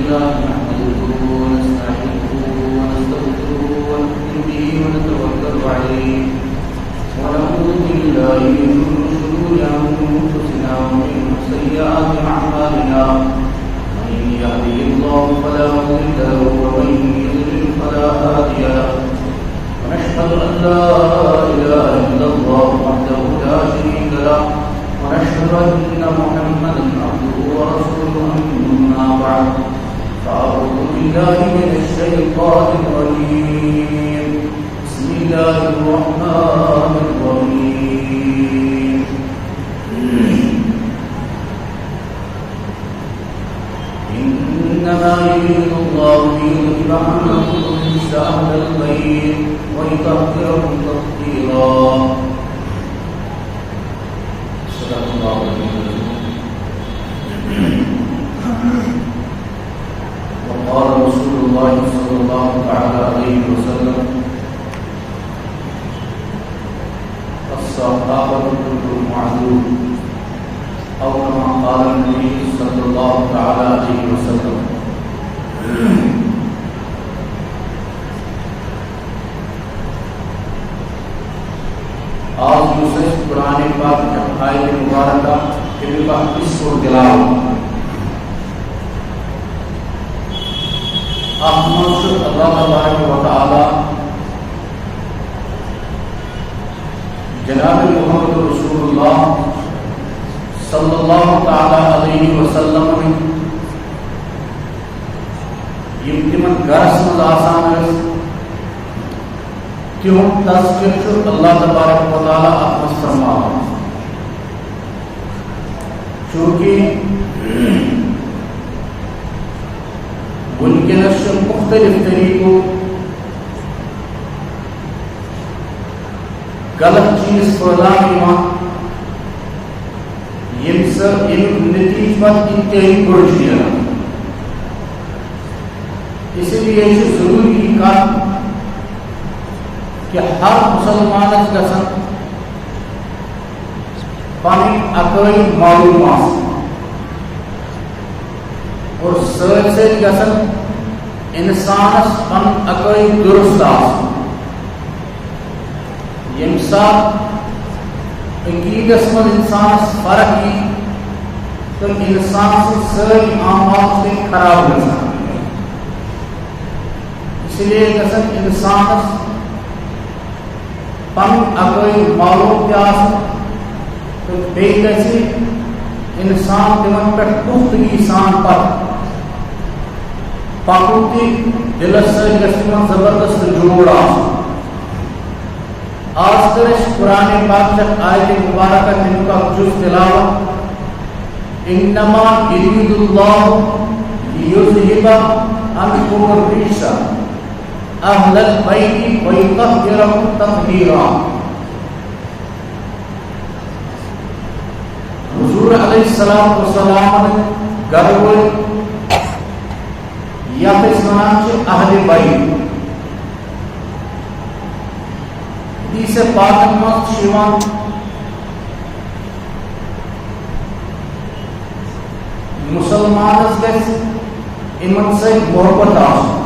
لله نحمده ونستعينه ونستغفره ونؤمن به ونتوكل عليه ونعوذ بالله من شرور أنفسنا ومن سيئات أعمالنا من يهده الله فلا مضل له ومن يضلل فلا هادي له ونشهد أن لا إله إلا الله وحده لا شريك له ونشهد أن محمدا عبده ورسوله أما بعد فأعوذ بالله من الشيطان الرجيم بسم الله الرحمن الرحيم إنما يريد الله ليذهب عنكم الرجس أهل البيت ويطهركم تطهيرا صدق الله العظيم. وقال رسول الله صلى الله عليه وسلم الصحابة كلهم معذور أو كما قال النبي صلى الله عليه وسلم. آج دوسرے قرآن پاک جب آیت مبارکہ کہ اس کو دلاؤ آپ منصور اللہ تبارک و تعالی جناب محمد رسول اللہ صلی اللہ تعالی علیہ وسلم یم تمن گرس مز آسان تہد تذکر اللہ تبارک و تعالی اتمس فرمان چونکہ ونکس مختلف طریقوں غلط چیز پھیلان یم نتیج پہ انتہائی بڑھ نیران. اس لیے ضروری کت کہ ہر مسلمانس گژھن پنٕنۍ عقائد معلوم آسٕنۍ اور سۭتۍ سۭتۍ گژھن انسانس پنُن عقائد درست آسٕنۍ. ییٚمہِ ساتہٕ عقیدس منٛز انسانس فرق یی تہٕ انسان سٕنٛدۍ سٲری اعمال چھِ خراب گژھان. اس لیے گژھن انسانس پنُن عقائد معلوم تہِ آسٕنۍ تہٕ بیٚیہِ گژھِ انسان تِمن پٮ۪ٹھ پختگی سان پتہٕ پکُن تہِ دلس سۭتۍ گژھِ تِمن زبردست جوڑ آسُن. آج کر اس قرآن پاک چک آیت مبارکہ تمیُک اکھ جُز تلاوت. انما یرید اللہ لیذہب عنکم الرجس اہل البیت ویطہرکم تطہیرا. حضور علیہ السلام گھر وٲلۍ یتھ أسۍ ونان چھِ اہل بیت. حدیث پاکن منٛز چھُ یِوان مسلمانس گژھِ یِمن سۭتۍ محبت آسُن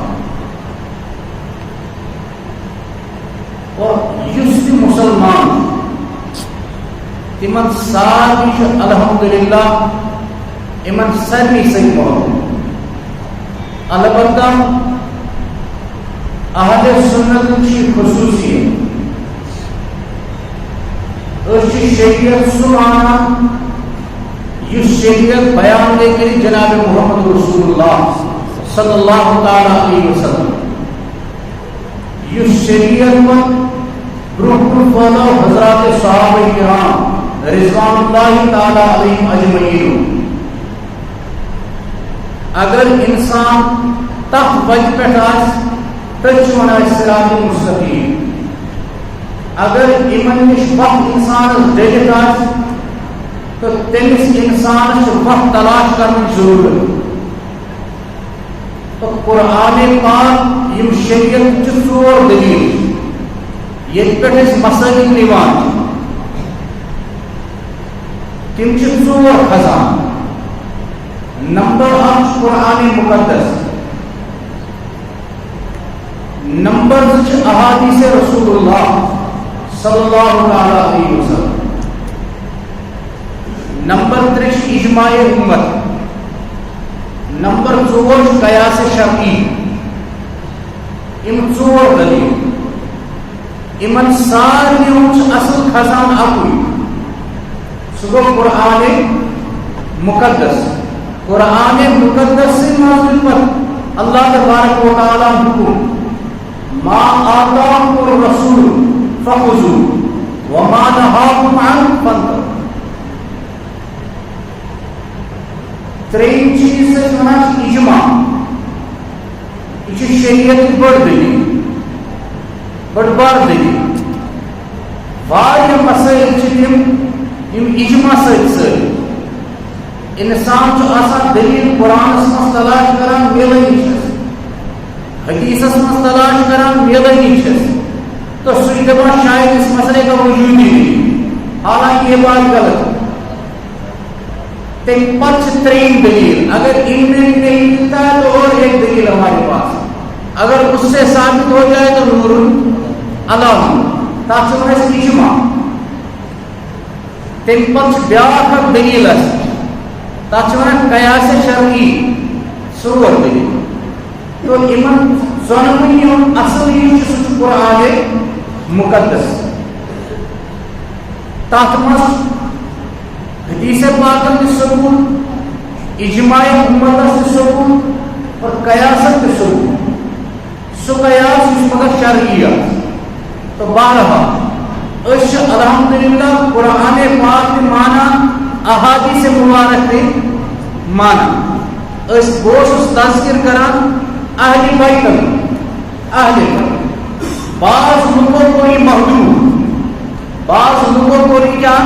اور یُس تہِ مسلمان تِمن سارنٕے چھُ الحمدللہ یِمن سارنٕے سۭتۍ محبت. البتہ اہل سنتن چھِ خصوصیت أسۍ چھِ شریعت سُہ مانان یُس شریعت بیان گٔے کٔرِتھ جناب محمد رسول اللہ صلی اللہ تعالی علیہ وسلم. یُس شریعت پتہٕ برونٛہہ برونٛہہ پھٲلٲو حضرات صحابہ کرام رضوان اللہ تعالی علیہم اجمعین. اگر انسان تتھ وتہِ پٮ۪ٹھ آسہِ تٔتھۍ چھِ ونان صراط مستقیٖم. اگر یِمن نِش وتھ انسانس ڈٔلِتھ آسہِ تہٕ تٔمِس انسانس چھِ وتھ تلاش کرنٕچ ضروٗرت. تہٕ قرآن پاک یِم شریعت چہِ ژور دلیٖل ییٚتہِ پٮ۪ٹھ أسۍ مسٲیل نِوان چھِ تِم چھِ ژور خزان. نمبر اکھ قرآن مقدس، نمبر زٕ احادیث رسول اللہ صلی اللہ علیہ وسلم، نمبر ترٛےٚ چھِ اجماع امت، نمبر ژور چھُ قیاس شرعی. یِم ژور دلیٖل یِمن سارنٕے چھُ اصل خزان اکُے، سُہ گوٚو قرآن مقدس. قرآن مقدس سٕنٛدۍ نازل پتہٕ اللہ تبارک و تعالیٰ حکم ما آتاکم الرسول فخذوه وما نهاکم عنه فانتهوا. ترٛیٚیِم چیٖز أسۍ وَنان چھِ اجماع. یہِ چھِ شریعتٕچ بٔڑ دلیٖل، بٔڑ بار دلیٖل. واریاہ مسائل چھِ تِم یِم اجماع سۭتۍ سٲری. انسان چھُ آسان دلیٖل قرآنس منٛز تلاش کران میلٲنی چھس، حدیثس منٛز تلاش کران میلٲنی چھس، تو سُہ چھُ دپان شاید اس مسئلے کا وجود ہی نہیں، حالانکہ یہ بات غلط. تمہِ پتہٕ چھِ ترٛیٚیِم دلیٖل. اگر علم نہیں ملتا ہے تو اور ایک دلیل ہمارے پاس، اگر اس سے ثابت ہو جائے تو نور علام، تتھ چھِ ونان أسۍ اجماع. تمہِ پتہٕ چھِ بیٛاکھ اکھ دلیٖل اَسہِ، تتھ چھِ ونان قیاس شرعی، ژور دلیٖل. تو یِمن ژۄنوٕنی ہُنٛد اصل یُس چھُ سُہ چھُ قرآن مقدس. تتھ منٛز حدیث پاکن تہِ ثبوت، اجماع امتس تہِ ثبوت اور قیاسن تہِ ثبوت. سُہ قیاس یُس مگر شرعی آسہِ. تو بہرحال أسۍ چھِ الحمدللہ قرآن پاک تہِ مانان، احادیث مبارک تہِ مانان. أسۍ بہٕ اوسُس تذکر کران اہلِ بیتن، اہلِ بیت. بعض لوگوں کو یہ محدود، بعض لوگوں کو یہ کیا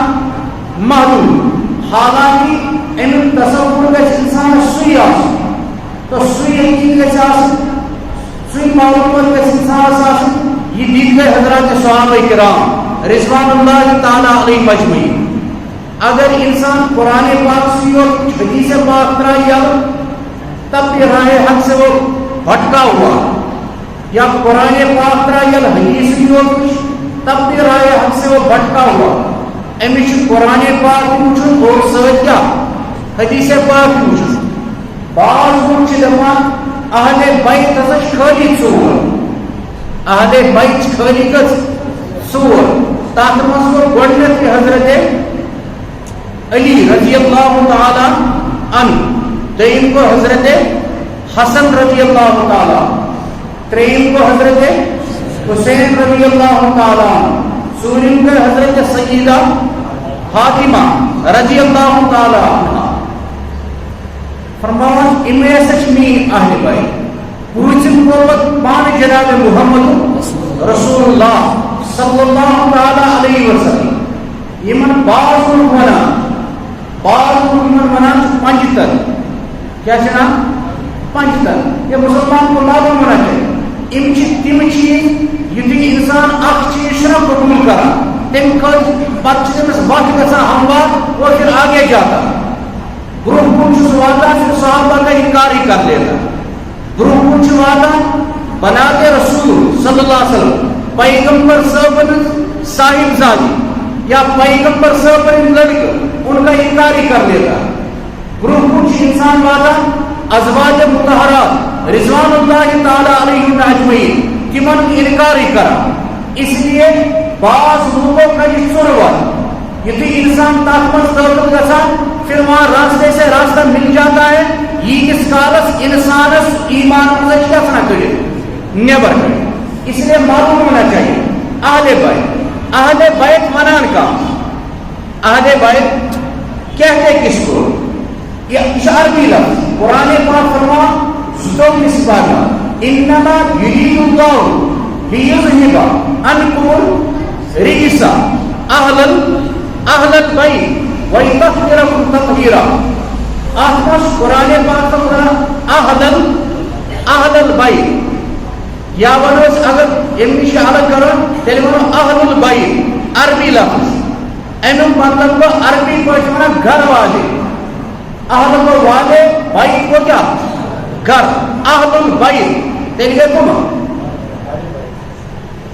محدود. حالانکہ امیُک تصور گژھِ انسانس سُے آسُن، تو سُے یقین گژھِ آسُن، سُے معلومات گژھِ انسانس آسُن. یہ دِتھ گٔے حضرات صحابہ کرام رضوان اللہ تعالیٰ علیہم اجمعین. اگر انسان قرآن پاک سے اور حدیث پاک ترائے یلہٕ تب بھی راہ حق سے وہ بھٹکا ہوا، یا قرآن پاک ترائے یلہٕ حدیث بھی اور تب بھی راہ حق سے وہ بھٹکا ہوا. امس قرآن پاک وچھن اور سۭتۍ کیا حدیث پاک وچھن. بعض لوگ چھِ دپان اہل بیت ہسا چھِ خٲلی ژور، اہل بیت چھِ خٲلی کٔژ ژور. تتھ منٛز گوٚو گۄڈٕنیتھ حضرت علی رضی اللہ تعالیٰ عنہ، دوٚیِم گوٚو حضرت حسن رضی اللہ تعالیٰ، ترٛیٚیِم گوٚو حضرت حسین رضی اللہ تعالیٰ عنہ، ژوٗرِم گٔے حضرت سیدہ فاطمہ رضی اللہ تعالیٰ عنہ. فرماوان یِم ہسا چھِ میٛٲنۍ اہلِ بیت. پوٗژِم گوٚو پتہٕ پانہٕ جناب محمد رسول اللہ صلی اللہ تعالیٰ علیہ وسلم. یِمن بعض لوگ ونان، بعض لوگ یِمن ونان چھِ پنجتن. کیا چھِ ونان؟ پنجتن. یہ مسلمان کو معلوم ہونا چاہیے. یِم چھِ تِم چیٖز یُتھُے اِنسان اکھ چیٖز چھُنہ قبوٗل کران تمہِ خٲطرٕ پتہٕ چھِ تٔمِس وقت گژھان ہموار اور پھر آگے جاتا. برونٛہہ کُن چھُ سُہ واتان پھر صحابہ کا انکار ہی کر لیتا. برونٛہہ کُن چھُ واتان بناتے رسول صلی اللہ علیہ وسلم پیغمبر صاحب صاحب زادی یا پیغمبر صاحب لڑکے ان کا انکار ہی کر لیتا. برونٛہہ کُن چھُ انسان واتان ازواج مطہرات رضوان اللہ تعالیٰ علیہم اجمعین تمن انکار ہی کران. اس لیے بعض لوگوں کا یہ ضرورت یتھی انسان تک من داخل گژھان پھر وہاں راستے سے راستہ مل جاتا ہے. یہ کس کالس انسانس ایمان مزہ گژھنا کڑت نیبر کڑت. اس لیے معلوم ہونا چاہیے اہل بیت. اہل بیت ونان کا اہل بیت کہتے کس کو؟ یہ عربی لفظ قرآن پاک فرما زدو نسبانا انما یرید اللہ لیذہب عنکم الرجس اہل البیت ویطہرکم تطہیرا. آتماش قرآن پاک فرما اہل البیت یا ونوس اگر انگلیش الگ کرو تیلے ونو اہل البیت عربی لفظ. امیک مطلب کو عربی پاٹھ ونان گھر والے. اہل والے بیت کو کیا گھر اہل البیت تیل گئے کم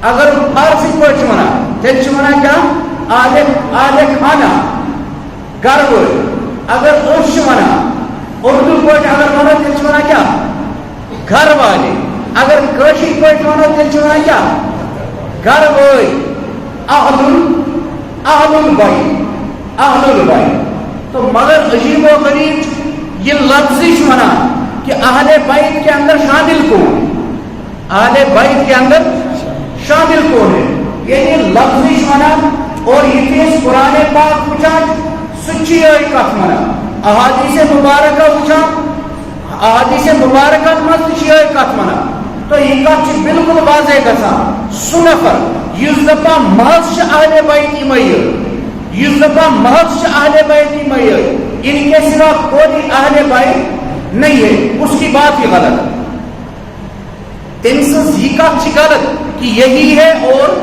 اگر فارسی پٲٹھۍ چھِ وَنان تیٚلہِ چھِ وَنان کیٛاہ آلہِ خانہ گھرٕ وٲلۍ اگر أسۍ چھِ وَنان اردو پٲٹھۍ اگر وَنو تیٚلہِ چھِ وَنان کیٛاہ گھر والے اگر کٲشِر پٲٹھۍ وَنو تیٚلہِ چھِ وَنان کیٛاہ گھرٕ وٲلۍ اہل البیت تو مگر عجیب و غریب یہ لفظ ہی وَنان کہ اہل بیت کے اندر شامل کون اہل بیت کے اندر شامل کون ہے یعنی لفظ ہی وَنان اور یہ قرآن پاک وٕچھان سُہ چھِ یِہوٚے کتھ وَنان احادیث مبارکہ وٕچھان احادیث مبارکن منٛز تہِ چھِ یِہوٚے کتھ وَنان تو یہ کتھ چھِ بالکل واضح گژھان سُہ نفر یُس دپان محض چھِ اہل بیت یِمے یٲتۍ یُس دپان محض چھِ اہل بیت یِمے یٲتۍ ان کے سوا کوئی اہل بیت نہیں ہے اس کی بات ہی غلط تٔمۍ سٕنٛز یہ کتھ چھِ غلط کہ یہی ہے اور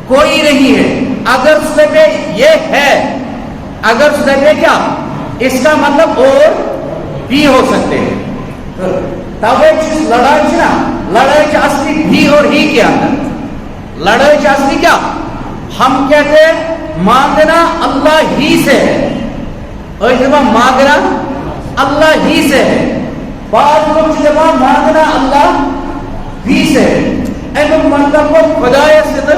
کوئی نہیں ہے اگر اس دپے یہ ہے اگر اس دپے کیا اس کا مطلب اور بھی ہو سکتے ہیں توے لڑائی چھ نا لڑائی چھ اصلی بھی اور ہی کے اندر لڑائی چھ اصلی کیا ہم کہتے ہیں مانگنا اللہ ہی سے ہے مانگنا اللہ ہی سے ہے بعض لوگ جب مانگنا اللہ ہی سے ہے امیک مطلب کو خدایا سے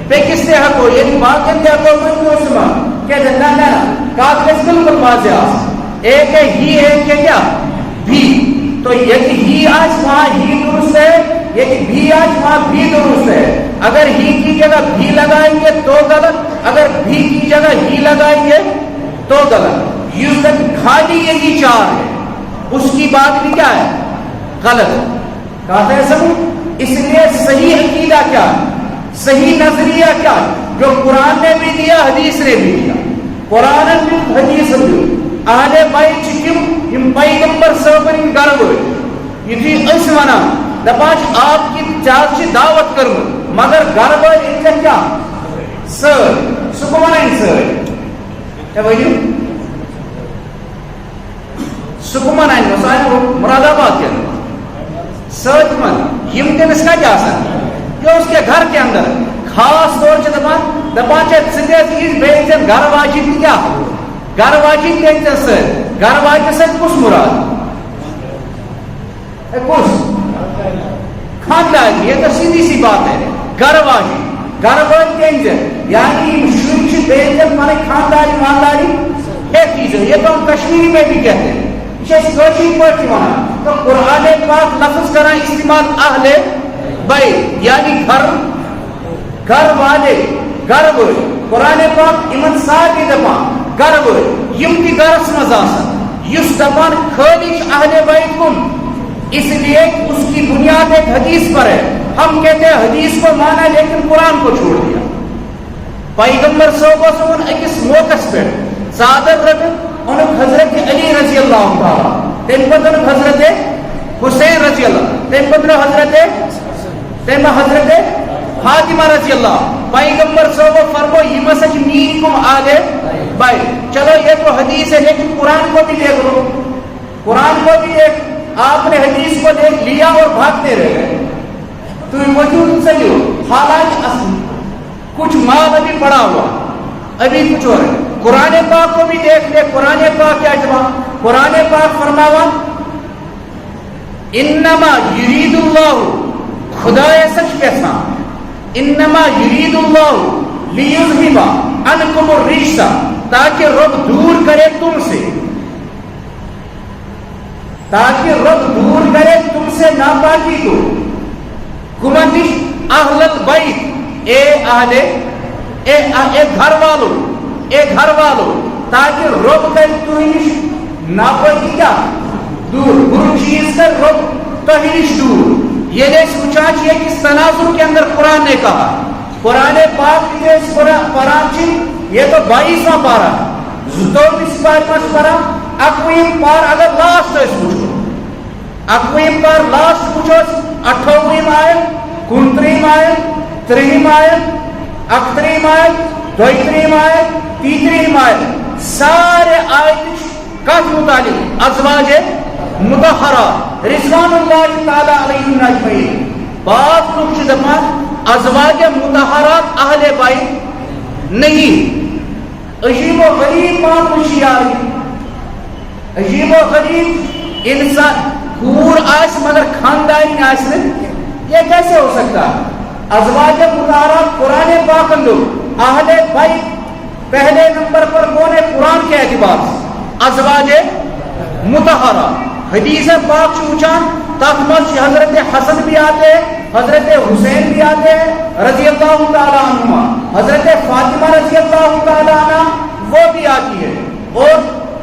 بیکس سے ہکو یعنی باقین دے ہکو من کو سما کہتے ہیں نا کات کس بالکل واضح ایک ہے ہی ہے کہ کیا بھی تو یکی ہی آج وہاں ہی درست ہے یکی بھی آج وہاں بھی درست ہے اگر ہی کی جگہ بھی لگائیں گے تو غلط اگر بھی کی جگہ ہی لگائیں گے تو غلط یوزن خالی یہی چار ہے اس کی بات بھی کیا ہے غلط کہتا ہے سب اس لیے صحیح عقیدہ کیا ہے صحیح نظریہ کیا جو قرآن نے بھی دیا حدیث نے بھی دیا قرآن بھی حدیث بھی اہل بیت چکم یم پیغمبر صاحبن گھر وٲلۍ یُتھُے أسۍ وَنان دَپان چھِ آپ کی زیادٕ چھِ دعوت کٔرمٕژ مگر گھرٕ وٲلۍ یِن کیٛاہ سۭتۍ سُہ کُم وَنان سۭتۍ ہے ؤنِو سُہ کُم وَنان سُہ آسہِ مُراد آباد کٮ۪ن سۭتۍ من یم تٔمِس کتہِ آسان کہ اس کے گھر کے اندر خاص طور سے دپان ژٕ تہِ یِیٖزِ بیٚیہِ ژےٚ گھرٕ واجِنۍ تہِ کیٛاہ گھر واجن دے سر گھر واجن سے کس مراد کس خاندان یہ تو سیدھی سی بات ہے گھر واجن دے یعنی شروع بیچن مانے خاندانی ماندانی ایک چیز ہے یہ تو ہم کشمیری میں بھی کہتے ہیں تو قرآن پاک لفظ کرا استعمال اہل بیت یعنی گھر والے گھر وٲلۍ قرآن پاک یمن سارے دپان گھر وٲلۍ یم تہِ گھرس منٛز آسان یُس دپان خٲلی چھُ اہل بیت کُن اس لیے اس کی بنیاد ایک حدیث پر ہے ہم کہتے ہیں حدیث کو مانا لیکن قرآن کو چھوڑ دیا پیغمبر صاحب اکس موقع پہ چادر رٹن انک حضرت علی رضی اللہ تعالیٰ تم پتہ حضرت حسین رضی اللہ تم پتہ حضرت فاطمہ رضی اللہ پیغمبر صاحب فرمو یہ مسج مین کم آگے بھائی چلو یہ تو حدیث ہے لیکن قرآن کو بھی دیکھ لو قرآن کو بھی دیکھ آپ نے حدیث کو دیکھ لیا اور بھاگتے رہ گئے تو وجود سے جو حالات کچھ مال ابھی پڑا ہوا ابھی کچھ اور ہے قرآن پاک کو بھی دیکھ لے قرآن پاک کیا جواب قرآن پاک فرماوا انما یرید اللہ خدا سچ کیسا انما یرید اللہ لیذہب عنکم الرجس تاکہ رب دور کرے تم سے تاکہ رب دور کرے تم سے ناپاکی کو کمندش اہل البیت اے گھر والوں تاکہ رب کرے تمہیں ناپاکی کیا دور برو چیز کر رب تہنش دور یہ دیکھ سوچا چاہیے کہ اس تناظر کے اندر قرآن نے کہا قرآن پاک کی اس قرآن چی یہ تو 22واں پارہ زدوبیس پارہ اکویم پار اگر لاسٹ اس پوچھو اکویم پار لاسٹ پوچھو 28ویں آیت 29ویں آیت 30ویں آیت 31ویں آیت 32ویں آیت 33ویں آیت سارے آیت کس متعلق ازواج مطہرات رضوان اللہ تعالی علیہم اجمعین. بعض لوگ چھِ دپان ازواج مطہرات اہل بیت نہیں. عجیب و غریب معاملہ شیعہ، عجیب و غریب انسان کور آس مگر خاندانی آس نہیں. یہ کیسے ہو سکتا ہے؟ ازواج مطہرات قرآن پاک اندر اہل بیت پہلے نمبر پر کون ہے قرآن کے اعتبار سے؟ ازواج مطہرات. حدیث پاک چوچان تک مجھ حضرت حسن بھی آتے ہیں، حضرت حسین بھی آتے ہیں رضی اللہ تعالیٰ عنہ، حضرت فاطمہ رضی اللہ تعالیٰ عنہ وہ بھی آتی ہے، اور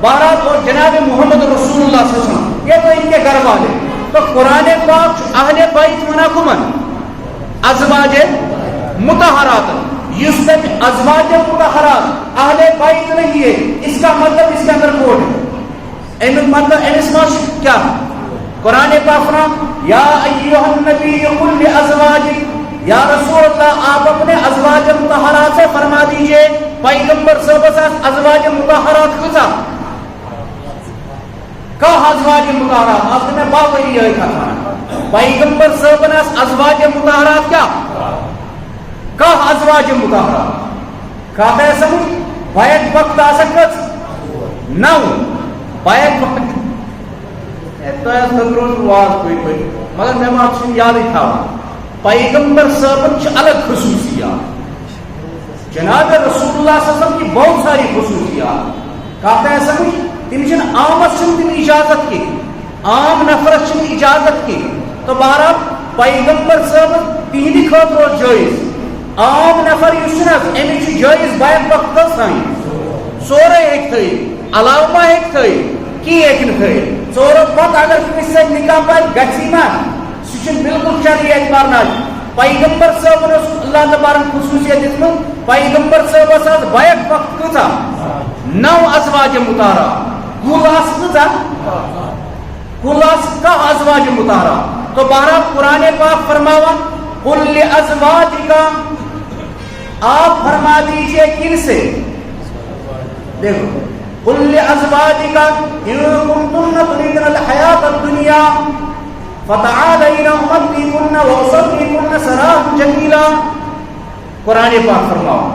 بہرحال اور جناب محمد رسول اللہ صلی اللہ علیہ وسلم، یہ تو ان کے گھر والے. تو قرآن پاک اہل بیت منا کمن ازواج مطہرات. اس میں ازواج مطہرات اہل بیت نہیں ہے، اس کا مطلب اس کے اندر کوڈ ہے. مطلب انسماش کیا؟ قرآن پاک فرمان یا ایھا النبی قل لازواجک، یا رسول اللہ آپ اپنے ازواج مطہرات سے فرما دیجئے. پیغمبر صلی اللہ علیہ وسلم ازواج مطہرات کسا کا ازواج مطہرات آپ نے باوری ہے کہا پیغمبر صلی اللہ علیہ وسلم ازواج مطہرات کیا کا ازواج مطہرات کہتا ہے سمجھ بیت وقت آ سکت نو بیت وقت تو ہے سندروز واز کوئی کوئی مگر میں آپ سے یاد ہی تھا پیغمبر صلی اللہ علیہ وسلم الگ خصوصیات جناب رسول اللہ صلی اللہ علیہ وسلم کی بہت ساری خصوصیات کہتا ہے سمجھ تمشن آمد چھن اجازت کی عام نفرت چھن اجازت کی. تو بہرحال پیغمبر صاحب تہندِ خاطر جائز عام نفر یس امچ جائز بیت وقت سائن سورے ایک تھے علاوہ ایک تھے کی ایک تھے ژورو پتہ اگر کس سے نکاح پر گژھی نا سہ بالکل شرعی اعتبار نہ پیغمبر صاحب نے اللہ تبارک خصوصیت دتمت پیغمبر صاحب بیت وقت کتا نو ازواج مطہرات کلاس کتا کلاس کا ازواج مطہرات. تو بہرحال قرآن پاک فرماوا قل لازواجک آپ فرما دیجئے کن سے دیکھو قل لازواجک ان کنتن تريدن الحیاۃ الدنیا فتعالین امتعکن واسرحکن سراحا جمیلا. قرآن پاک فرماوا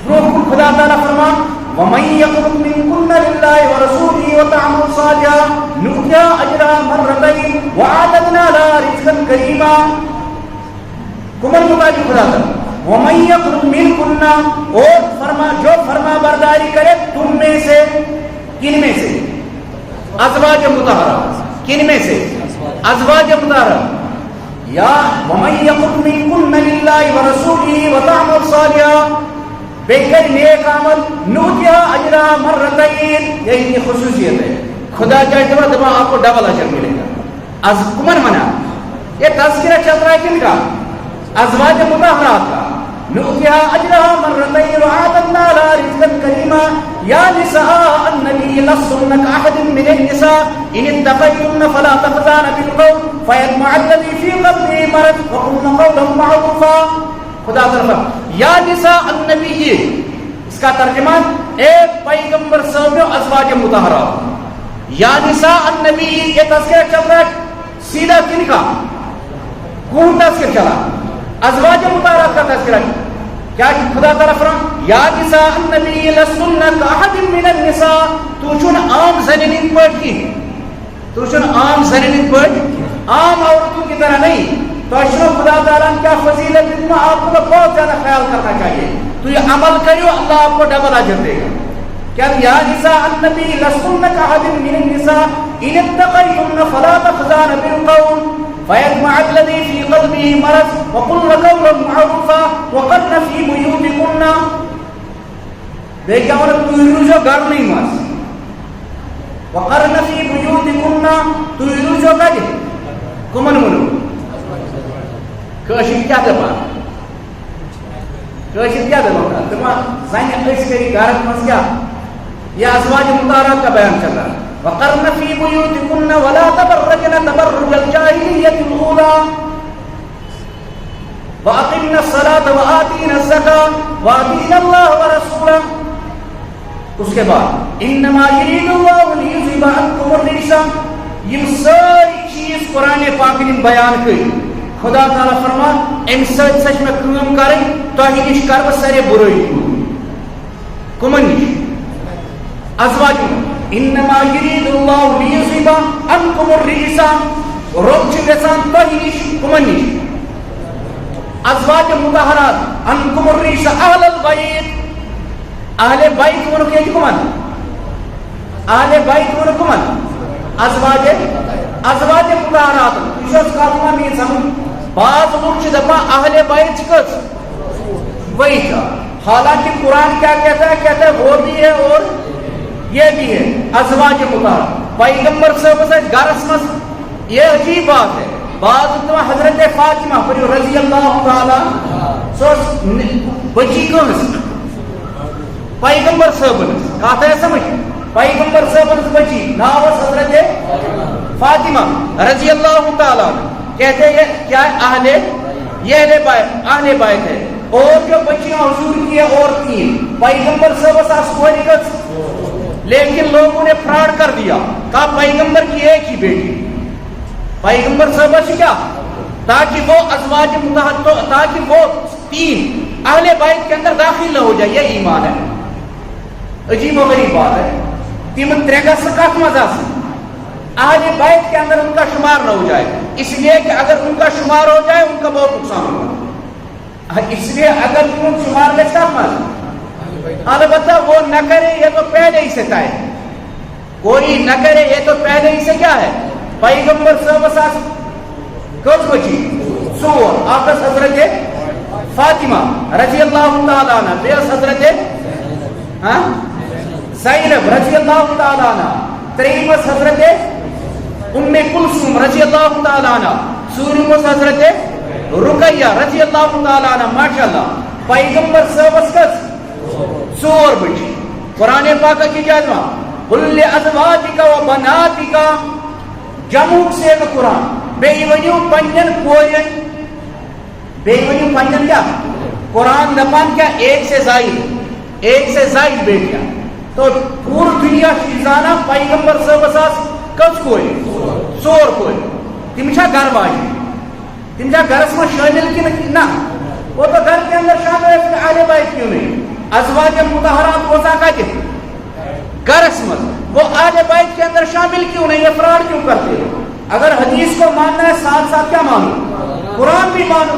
روح خدا تعالیٰ فرما وَمَن يَقْنُتْ مِنكُنَّ لِلَّهِ وَرَسُولِهِ وَتَعْمَلْ صَالِحًا نُؤْتِهَا أَجْرَهَا مَرَّتَيْنِ وَأَعْتَدْنَا لَهَا رِزْقًا كَرِيمًا. کمل مطابق خدا تعالیٰ وَمَن يَقْنُتْ مِنكُنَّ اور فرما جو فرما برداری کرے تم میں سے کن میں سے ازواج مطہرات کن میں سے ازواج مطہرات یا وَمَن يَقْنُتْ مِنكُنَّ لِلَّهِ وَرَسُولِهِ وَتَعْمَلْ صَالِحًا بہتر نیک عمل نؤتِہَا أَجْرَهَا مَرَّتَيْنِ. یہ ان کی خصوصیت ہے. خدا چاہتے ہیں تو آپ کو ڈبل اجر ملے گا. از کمن منا یہ تذکرہ چل رہا ہے کن کا ازواج مطہرات کا نؤتِہَا أَجْرَهَا مَرَّتَيْنِ وَأَعْتَدْنَا لَهَا رِزْقًا كَرِيمًا. يَا نِسَاءَ النَّبِيِّ لَسْتُنَّ كَأَحَدٍ مِّنَ النِّسَاءِ إِنِ اتَّقَيْتُنَّ فَلَا تَخْضَعْنَ بِالْقَوْلِ فَيَطْمَعَ الَّذِي فِي قَلْبِهِ مَرَضٌ وَقُلْنَ قَوْلًا مَّعْرُوفًا. خدا طرف یا نساء النبی اس کا ترجمہ اے پیغمبر صاحب ازواج مطہرات یا نساء النبی یہ تذکرہ چل رہا ہے سیدھا کن کا کون تذکرہ چلا ازواج مطہرات کا تذکرہ کیا خدا طرف یا نساء النبی لستن کأحد من النساء تو چون عام زنین پڑھ کی تو چون عام زنین پڑھ عام عورتوں کی طرح نہیں. تو اشرف خدا تعالیٰ کیا فضیلت اتنا آپ کو بہت زیادہ خیال کرنا چاہیے. تو یہ عمل کریو اللہ آپ کو ڈبل اجر دے گا. کیا یا نساء النبی لستن کأحد من النساء ان اتقیتن فلا تخضعن بالقول فیطمع الذی فی قلبه مرض وقلن قولا معروفا وقرن فی بیوتکن. دیکھا انہوں تو روزو گھر نہیں ماس وقرن فی بیوتکن تو روزو گھر کمن منو کاشی کیا دپان کاشی کیا دپان دپان زنی اس کری گھرت مس کیا یہ ازواج مطہرات کا بیان چل رہا ہے. وقرن فی بیوتکن ولا تبرجن تبرج الجاہلیۃ الاولی واقمن الصلاۃ وآتین الزکاۃ واطیعن اللہ ورسولہ. اس کے بعد انما یرید اللہ لیذہب عنکم الرجس، یہ ساری چیز قرآن پاک نے بیان کی. خدا تعالیٰ فرما ام سچ سچ میں کام کریں تہ نش کر بہ سارے برائی کمن نش ازواج. انما یرید اللہ لیذہب عنکم الرجس، رب چھ گژھان تہ نش کمن نش ازواج مطہرات عنکم الرجس اہل البیت. اہل بیت ونک یہ کمن اہل بیت ونک کمن ازواج مطہرات. یہ کت ما می سمجھ بعض لوگ دپان اہل بیت کس وہی تھا، حالانکہ قرآن کیا کہتا ہے وہ بھی ہے اور یہ بھی ہے ازواج مطہرات. پیغمبر صاحب گھرس مز یہ عجیب بات ہے. بعض حضرت فاطمہ رضی اللہ تعالی سو بچی کس پیغمبر صاحب کت ہے سمجھ پیغمبر صاحب بچی نام حضرت فاطمہ رضی اللہ تعالیٰ. کہتے ہیں کیا اہل بیت ہے. اور جو بچیاں حضور کی ہے اور تین پیغمبر صاحب کس، لیکن لوگوں نے فراڈ کر دیا، کہا پیغمبر کی ایک ہی بیٹی پیغمبر صاحب سے کیا، تاکہ وہ ازواج مطہرات تاکہ وہ تین اہل بیت کے اندر داخل نہ ہو جائے. یہ ایمان ہے. عجیب و غریب بات ہے. تم ترگس کت مزہ اہل بیت کے اندر ان کا شمار نہ ہو جائے، اس لیے کہ اگر ان کا شمار ہو جائے ان کا بہت نقصان ہوگا. اس لیے اگر تم شمار میں کت مز البتہ وہ نہ کرے یہ تو پہلے ہی سے طے، کوئی نہ کرے یہ تو پہلے ہی سے کیا ہے. پیغمبر صاحب کس بچی ژور، اکس حضرت فاطمہ رضی اللہ تعالیٰ عنہ، بیس حضرت زینب رضی اللہ تعالیٰ عنہ، تریمس حضرت ام کلثوم رضی اللہ تعالیٰ عنہ، ژوٗرمس حضرت رقیہ رضی اللہ تعالیٰ عنہ. ماشاء اللہ پیغمبر صاحب کس ژور بچی. قرآن پاک کی جادما قل لازواجک و بناتک جمع سے قرآن بیٚیہِ ؤنِو پنٛنٮ۪ن کورٮ۪ن بیٚیہِ ؤنِو پنٛنٮ۪ن کیا قرآن دپان کیا ایک سے زائد بیٹیاں. تو پوٗرٕ دُنیا چھُ زانان پیغمبر صٲبس کٔژ کورِ ژور کورِ. تِم چھا گھر واجنہِ تِم چھا گھرس منٛز شٲمِل کِنہٕ نہ وہ تو گھر کے اندر شامل ہے. اہل بیت کیوں نہیں؟ ازواج مطہرات روزہ کتنے گھرس منٛز، وہ اہل بیت کے اندر شامل کیوں نہیں؟ یہ فراڈ کیوں کرتے ہو؟ اگر حدیث کو ماننا ہے ساتھ ساتھ کیا مانو؟ قرآن بھی مانو.